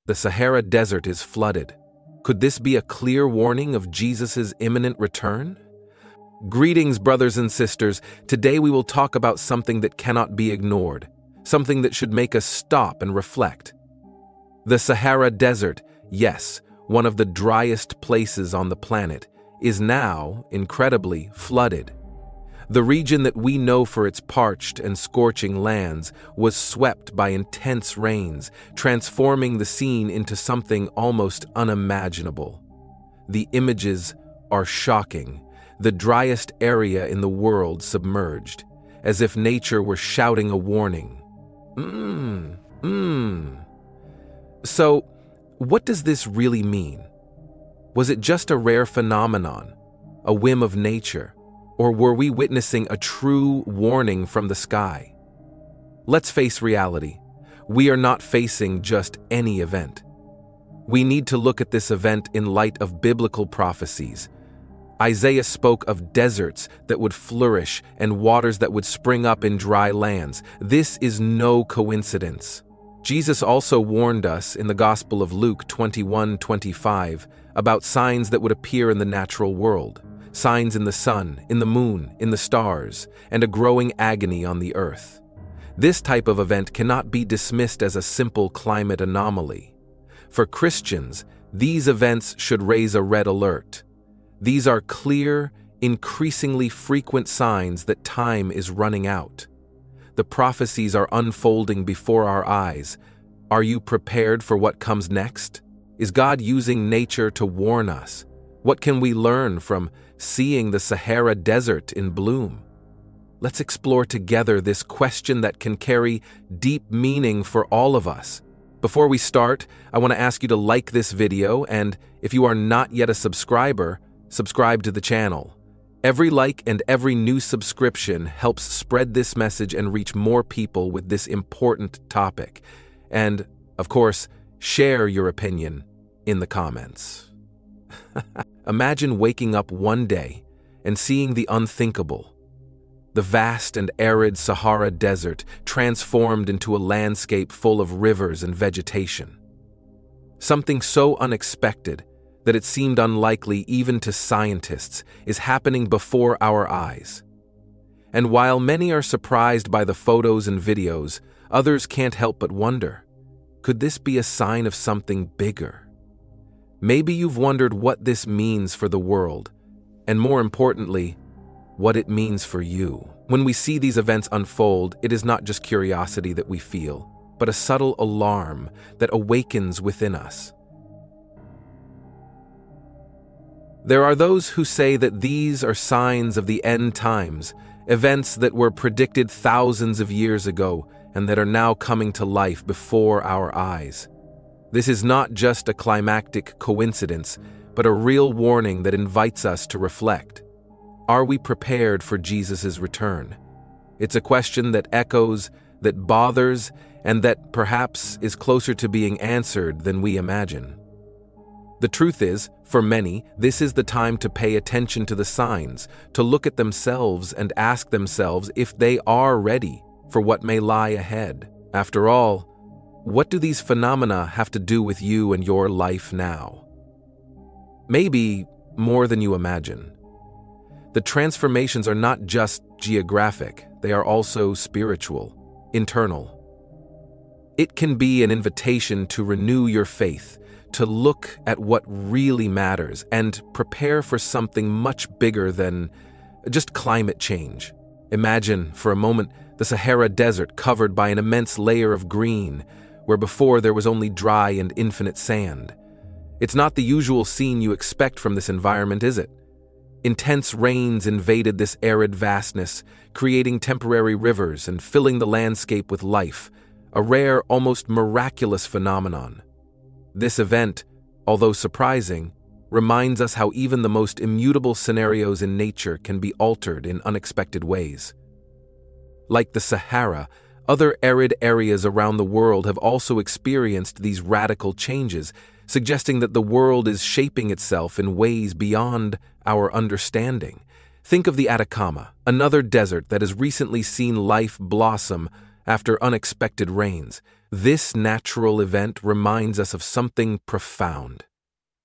The Sahara Desert is flooded. Could this be a clear warning of Jesus' imminent return? Greetings, brothers and sisters. Today we will talk about something that cannot be ignored, something that should make us stop and reflect. The Sahara Desert, yes, one of the driest places on the planet, is now, incredibly, flooded. The region that we know for its parched and scorching lands was swept by intense rains, transforming the scene into something almost unimaginable. The images are shocking. The driest area in the world submerged, as if nature were shouting a warning. So, what does this really mean? Was it just a rare phenomenon, a whim of nature, or were we witnessing a true warning from the sky? Let's face reality. We are not facing just any event. We need to look at this event in light of biblical prophecies. Isaiah spoke of deserts that would flourish and waters that would spring up in dry lands. This is no coincidence. Jesus also warned us in the Gospel of Luke 21:25 about signs that would appear in the natural world. Signs in the sun, in the moon, in the stars, and a growing agony on the earth. This type of event cannot be dismissed as a simple climate anomaly. For Christians, these events should raise a red alert. These are clear, increasingly frequent signs that time is running out. The prophecies are unfolding before our eyes. Are you prepared for what comes next? Is God using nature to warn us? What can we learn from seeing the Sahara Desert in bloom? Let's explore together this question that can carry deep meaning for all of us. Before we start, I want to ask you to like this video, and if you are not yet a subscriber, subscribe to the channel. Every like and every new subscription helps spread this message and reach more people with this important topic. And, of course, share your opinion in the comments. Imagine waking up one day and seeing the unthinkable. The vast and arid Sahara Desert transformed into a landscape full of rivers and vegetation. Something so unexpected that it seemed unlikely even to scientists is happening before our eyes. And while many are surprised by the photos and videos, others can't help but wonder, could this be a sign of something bigger? Maybe you've wondered what this means for the world, and more importantly, what it means for you. When we see these events unfold, it is not just curiosity that we feel, but a subtle alarm that awakens within us. There are those who say that these are signs of the end times, events that were predicted thousands of years ago and that are now coming to life before our eyes. This is not just a climactic coincidence, but a real warning that invites us to reflect. Are we prepared for Jesus' return? It's a question that echoes, that bothers, and that perhaps is closer to being answered than we imagine. The truth is, for many, this is the time to pay attention to the signs, to look at themselves and ask themselves if they are ready for what may lie ahead. After all, what do these phenomena have to do with you and your life now? Maybe more than you imagine. The transformations are not just geographic, they are also spiritual, internal. It can be an invitation to renew your faith, to look at what really matters and prepare for something much bigger than just climate change. Imagine, for a moment, the Sahara Desert covered by an immense layer of green, where before there was only dry and infinite sand. It's not the usual scene you expect from this environment, is it? Intense rains invaded this arid vastness, creating temporary rivers and filling the landscape with life, a rare, almost miraculous phenomenon. This event, although surprising, reminds us how even the most immutable scenarios in nature can be altered in unexpected ways. Like the Sahara, other arid areas around the world have also experienced these radical changes, suggesting that the world is shaping itself in ways beyond our understanding. Think of the Atacama, another desert that has recently seen life blossom after unexpected rains. This natural event reminds us of something profound.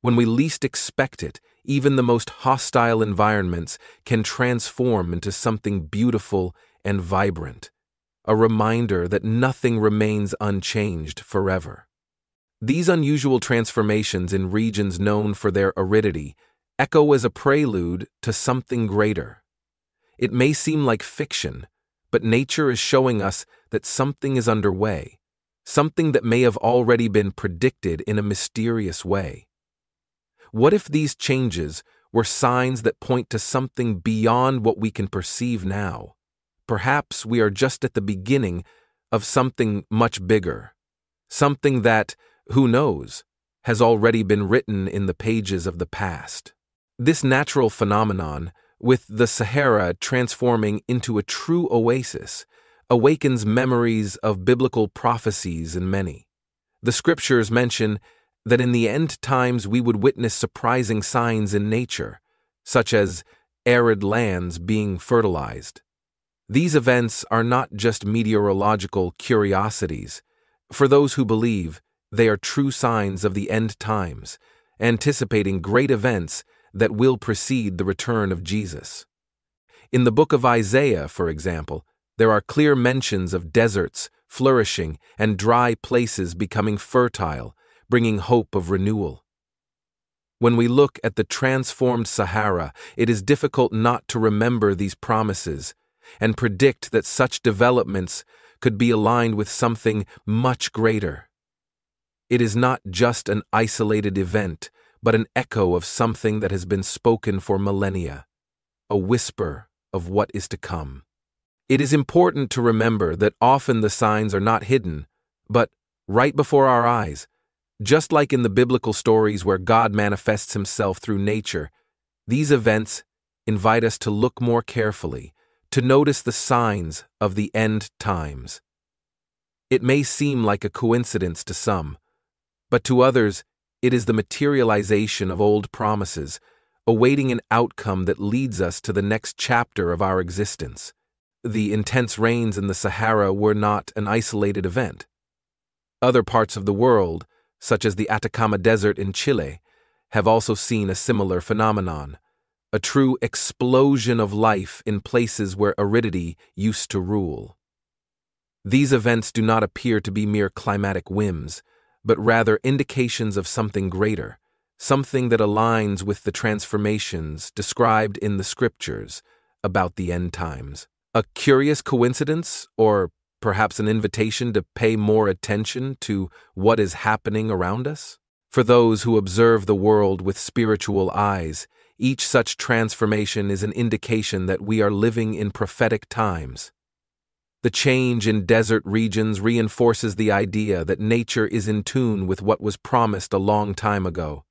When we least expect it, even the most hostile environments can transform into something beautiful and vibrant, a reminder that nothing remains unchanged forever. These unusual transformations in regions known for their aridity echo as a prelude to something greater. It may seem like fiction, but nature is showing us that something is underway, something that may have already been predicted in a mysterious way. What if these changes were signs that point to something beyond what we can perceive now? Perhaps we are just at the beginning of something much bigger, something that, who knows, has already been written in the pages of the past. This natural phenomenon, with the Sahara transforming into a true oasis, awakens memories of biblical prophecies in many. The scriptures mention that in the end times we would witness surprising signs in nature, such as arid lands being fertilized. These events are not just meteorological curiosities. For those who believe, they are true signs of the end times, anticipating great events that will precede the return of Jesus. In the book of Isaiah, for example, there are clear mentions of deserts flourishing and dry places becoming fertile, bringing hope of renewal. When we look at the transformed Sahara, it is difficult not to remember these promises and predict that such developments could be aligned with something much greater. It is not just an isolated event, but an echo of something that has been spoken for millennia, a whisper of what is to come. It is important to remember that often the signs are not hidden, but right before our eyes. Just like in the biblical stories where God manifests himself through nature, these events invite us to look more carefully, to notice the signs of the end times. It may seem like a coincidence to some, but to others, it is the materialization of old promises, awaiting an outcome that leads us to the next chapter of our existence. The intense rains in the Sahara were not an isolated event. Other parts of the world, such as the Atacama Desert in Chile, have also seen a similar phenomenon, a true explosion of life in places where aridity used to rule. These events do not appear to be mere climatic whims, but rather indications of something greater, something that aligns with the transformations described in the scriptures about the end times. A curious coincidence, or perhaps an invitation to pay more attention to what is happening around us? For those who observe the world with spiritual eyes, each such transformation is an indication that we are living in prophetic times. The change in desert regions reinforces the idea that nature is in tune with what was promised a long time ago.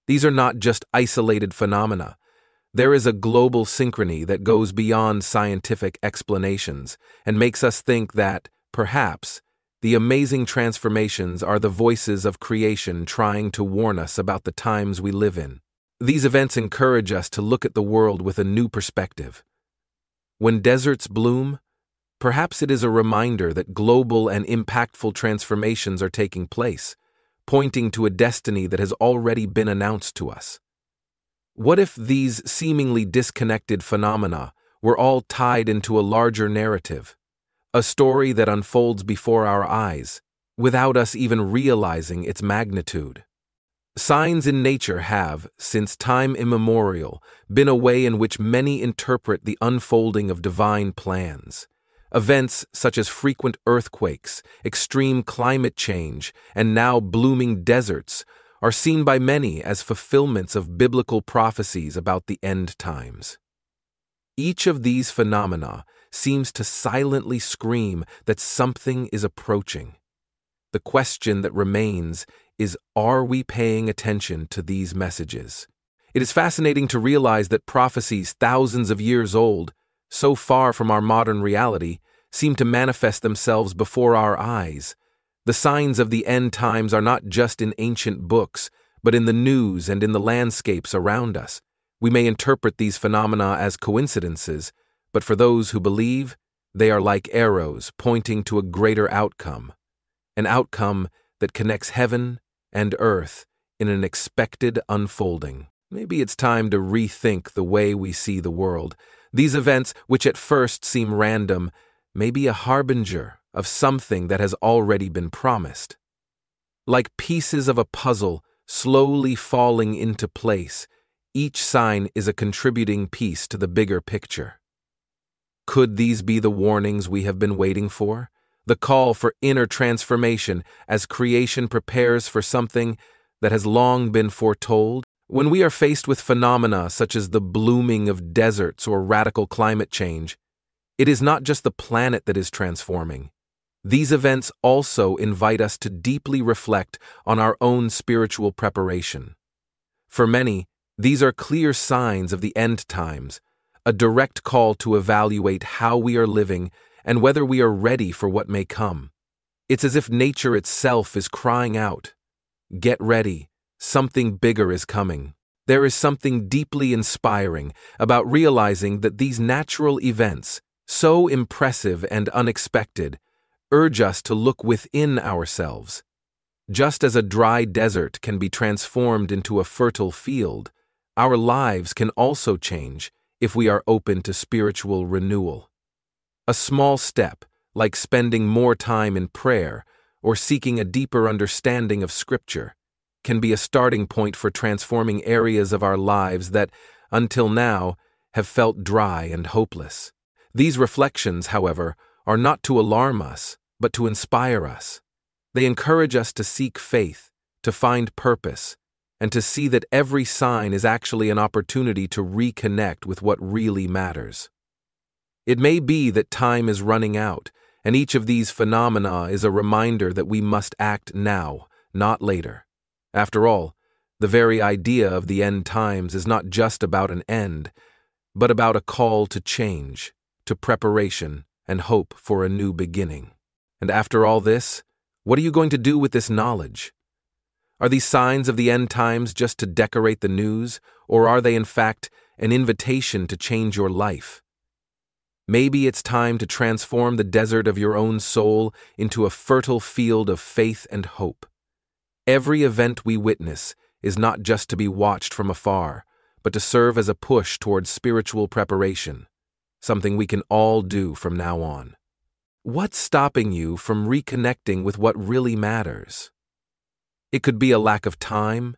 These are not just isolated phenomena. There is a global synchrony that goes beyond scientific explanations and makes us think that, perhaps, the amazing transformations are the voices of creation trying to warn us about the times we live in. These events encourage us to look at the world with a new perspective. When deserts bloom, perhaps it is a reminder that global and impactful transformations are taking place, pointing to a destiny that has already been announced to us. What if these seemingly disconnected phenomena were all tied into a larger narrative, a story that unfolds before our eyes, without us even realizing its magnitude? Signs in nature have, since time immemorial, been a way in which many interpret the unfolding of divine plans. Events such as frequent earthquakes, extreme climate change, and now blooming deserts are seen by many as fulfillments of biblical prophecies about the end times. Each of these phenomena seems to silently scream that something is approaching. The question that remains is, are we paying attention to these messages? It is fascinating to realize that prophecies thousands of years old, so far from our modern reality, seem to manifest themselves before our eyes. The signs of the end times are not just in ancient books, but in the news and in the landscapes around us. We may interpret these phenomena as coincidences, but for those who believe, they are like arrows pointing to a greater outcome. an outcome that connects heaven and earth in an expected unfolding. Maybe it's time to rethink the way we see the world. These events, which at first seem random, may be a harbinger of something that has already been promised. Like pieces of a puzzle slowly falling into place, each sign is a contributing piece to the bigger picture. Could these be the warnings we have been waiting for? The call for inner transformation as creation prepares for something that has long been foretold? When we are faced with phenomena such as the blooming of deserts or radical climate change, it is not just the planet that is transforming. These events also invite us to deeply reflect on our own spiritual preparation. For many, these are clear signs of the end times, a direct call to evaluate how we are living and whether we are ready for what may come. It's as if nature itself is crying out, "Get ready, something bigger is coming." There is something deeply inspiring about realizing that these natural events, so impressive and unexpected, urge us to look within ourselves. Just as a dry desert can be transformed into a fertile field, our lives can also change if we are open to spiritual renewal. A small step, like spending more time in prayer or seeking a deeper understanding of Scripture, can be a starting point for transforming areas of our lives that, until now, have felt dry and hopeless. These reflections, however, are not to alarm us, but to inspire us. They encourage us to seek faith, to find purpose, and to see that every sign is actually an opportunity to reconnect with what really matters. It may be that time is running out, and each of these phenomena is a reminder that we must act now, not later. After all, the very idea of the end times is not just about an end, but about a call to change, to preparation, and hope for a new beginning. And after all this, what are you going to do with this knowledge? Are these signs of the end times just to decorate the news, or are they in fact an invitation to change your life? Maybe it's time to transform the desert of your own soul into a fertile field of faith and hope. Every event we witness is not just to be watched from afar, but to serve as a push towards spiritual preparation, something we can all do from now on. What's stopping you from reconnecting with what really matters? It could be a lack of time,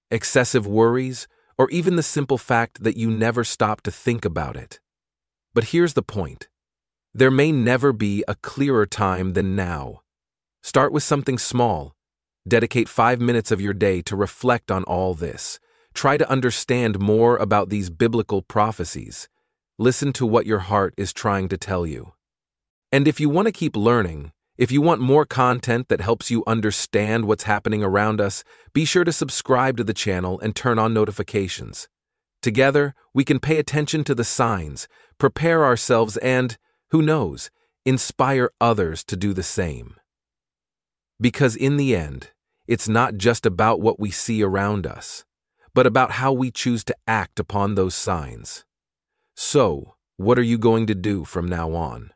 excessive worries, or even the simple fact that you never stop to think about it. But here's the point. There may never be a clearer time than now. Start with something small. Dedicate 5 minutes of your day to reflect on all this. Try to understand more about these biblical prophecies. Listen to what your heart is trying to tell you. And if you want to keep learning, if you want more content that helps you understand what's happening around us, be sure to subscribe to the channel and turn on notifications. Together, we can pay attention to the signs, prepare ourselves, and, who knows, inspire others to do the same. Because in the end, it's not just about what we see around us, but about how we choose to act upon those signs. So, what are you going to do from now on?